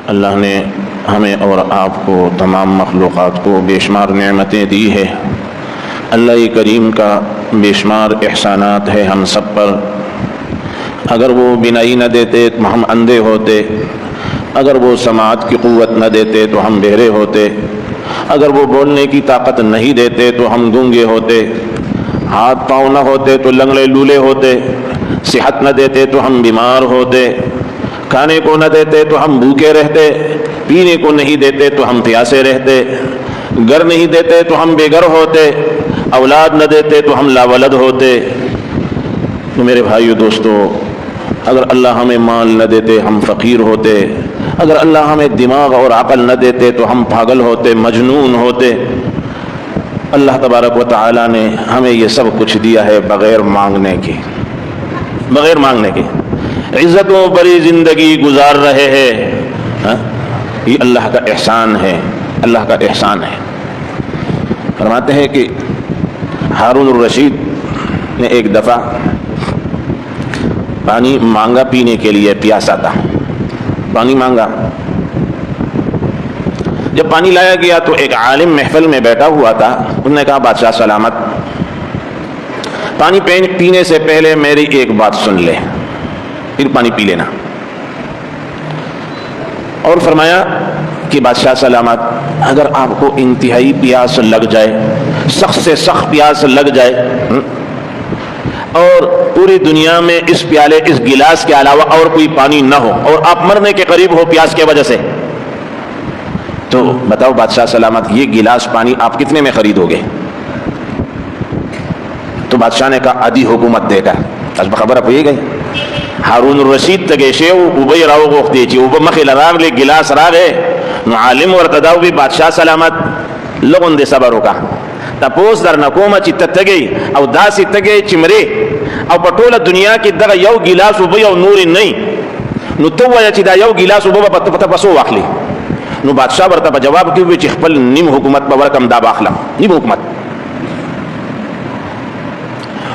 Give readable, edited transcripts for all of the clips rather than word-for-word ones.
اللہ نے ہمیں اور آپ کو تمام مخلوقات کو بے شمار نعمتیں دی ہے۔ اللہ کریم کا بے شمار احسانات ہے ہم سب پر۔ اگر وہ بینائی نہ دیتے تو ہم اندھے ہوتے، اگر وہ سماعت کی قوت نہ دیتے تو ہم بہرے ہوتے، اگر وہ بولنے کی طاقت نہیں دیتے تو ہم گونگے ہوتے، ہاتھ پاؤں نہ ہوتے تو لنگڑے لولے ہوتے، صحت نہ دیتے تو ہم بیمار ہوتے، کھانے کو نہ دیتے تو ہم بھوکے رہتے، پینے کو نہیں دیتے تو ہم پیاسے رہتے، گھر نہیں دیتے تو ہم بے گھر ہوتے، اولاد نہ دیتے تو ہم لاولد ہوتے۔ تو میرے بھائیو دوستو، اگر اللہ ہمیں مال نہ دیتے ہم فقیر ہوتے، اگر اللہ ہمیں دماغ اور عقل نہ دیتے تو ہم پاگل ہوتے، مجنون ہوتے۔ اللہ تبارک و تعالی نے ہمیں یہ سب کچھ دیا ہے بغیر مانگنے کے، بغیر مانگنے کے عزتوں بری زندگی گزار رہے ہیں۔ یہ اللہ کا احسان ہے، اللہ کا احسان ہے۔ فرماتے ہیں کہ ہارون الرشید نے ایک دفعہ پانی مانگا پینے کے لیے، پیاسا تھا، پانی مانگا۔ جب پانی لایا گیا تو ایک عالم محفل میں بیٹھا ہوا تھا، انہوں نے کہا بادشاہ سلامت، پانی پینے سے پہلے میری ایک بات سن لے، پھر پانی پی لینا۔ اور فرمایا کہ بادشاہ سلامت، اگر آپ کو انتہائی پیاس لگ جائے، سخت سے سخت پیاس لگ جائے، اور پوری دنیا میں اس پیالے، اس گلاس کے علاوہ اور کوئی پانی نہ ہو، اور آپ مرنے کے قریب ہو پیاس کی وجہ سے، تو بتاؤ بادشاہ سلامت یہ گلاس پانی آپ کتنے میں خریدو گے؟ تو بادشاہ نے کہا آدھی حکومت دے کر۔ اس خبر ہوئی گئی ہارون الرشید تگیشے اوبئی راو گوختی چی اوبا مخی لراغ لے گلاس راغے نو عالم ورتداو بھی بادشاہ سلامت لغن دے صبرو کا تپوس در نکوما چی تتگی او داسی تگی چمرے او پٹول دنیا کی دغا یو گلاس اوبئی او نور نہیں نو تو ویا چی دا یو گلاس اوبا پتا پسو واخلی نو بادشاہ ورتا پا جواب کیوئے چی خپل نیم حکومت پا ورکم دا باخلا، نیم حکومت۔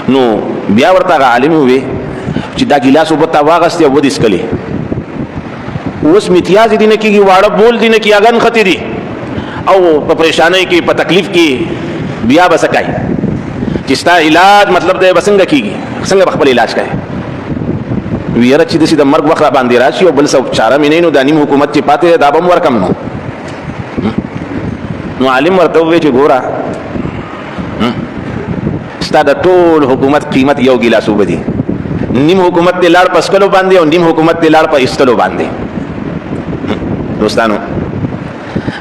نو بیا ورتا غا عالم ہوئے چی دا گلاس اوبتا واغستی او ودیس کلی اس متیازی دینے کی وارا بول دینے کی اگن خطی دی او پا پریشانے کی پا تکلیف کی بیا بسکائی چستا علاج مطلب دے بسنگا کی گی سنگا بخبل علاج کہے ویرہ چی دسی دا مرگ وقت باندی راشی او بل سا چارہ میں نو دا نیم حکومت چی پاتے دا بم ورکم نو عالم ورطوے چی گورا ستا دا طول حکومت قیمت یو گلاسو بدی، نیم حکومت تے لار پا اسکلو باندے اور نیم حکومت تے لار پا استلو باندے۔ دوستانو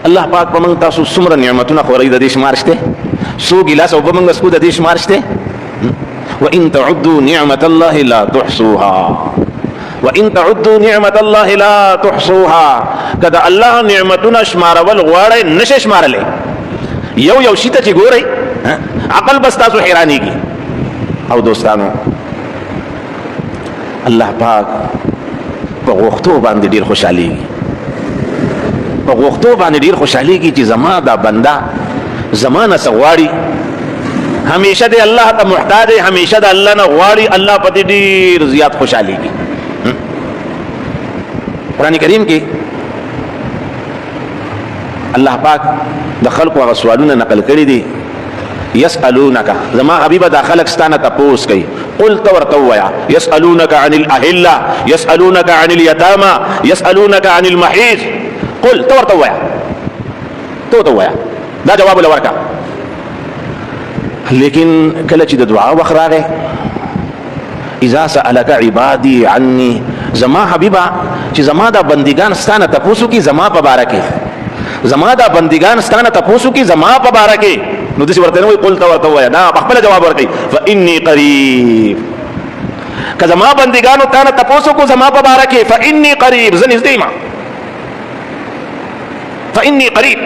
اللہ پاک پا منگ تاسو سمر نعمتنا خوری دا دیش مارشتے سو گلاس او پا منگ اسکو دا دیش مارشتے وَإِن تَعُدُّوا نِعْمَةَ اللَّهِ لَا تُحْصُوهَا وَإِن تَعُدُّوا نِعْمَةَ اللَّهِ لَا تُحْصُوهَا کدا اللہ نعمتنا شمارا والغوارے نشے شمارا لے یو یو شیطہ چی گو رہی عقل بستاسو حیرانی کی۔ او دوستانو اللہ پاک پا غوختو باندی دیر خوشحالی کی، پا غوختو باندی دیر خوشحالی کی چی زمان دا بندہ زمان سغواری ہمیشہ دے اللہ تا محتاج ہے، ہمیشہ دا اللہ نا غواری، اللہ پا دیر زیاد خوشحالی کی۔ قرآن کریم کی اللہ پاک دا خلق و غسوالون نقل کری دی یسألونکا زمان حبیبہ دا خلق ستانا تپوس کئی قل تورتویا یسألونکا عن الاہلہ یسألونکا عن الیتاما یسألونکا عن المحیض قل تورتویا توتویا دا جواب لورکا۔ لیکن کلچی دا دعا وخرا گئے اذا سألک عبادی عنی زمان حبیبہ چی زمان دا بندگان ستانا تپوسو کی زمان پا بارکی، زمان دا بندگان ستانا تپوسو کی زمان پا بارکی نو دسی ورتے نوی قلتا ورطویا نا اخبر جواب ورکی فإنی قریب کہ زمان بندگانو تانا تپوسو کو زمان پا بارکی فإنی قریب زنیز دیما فإنی قریب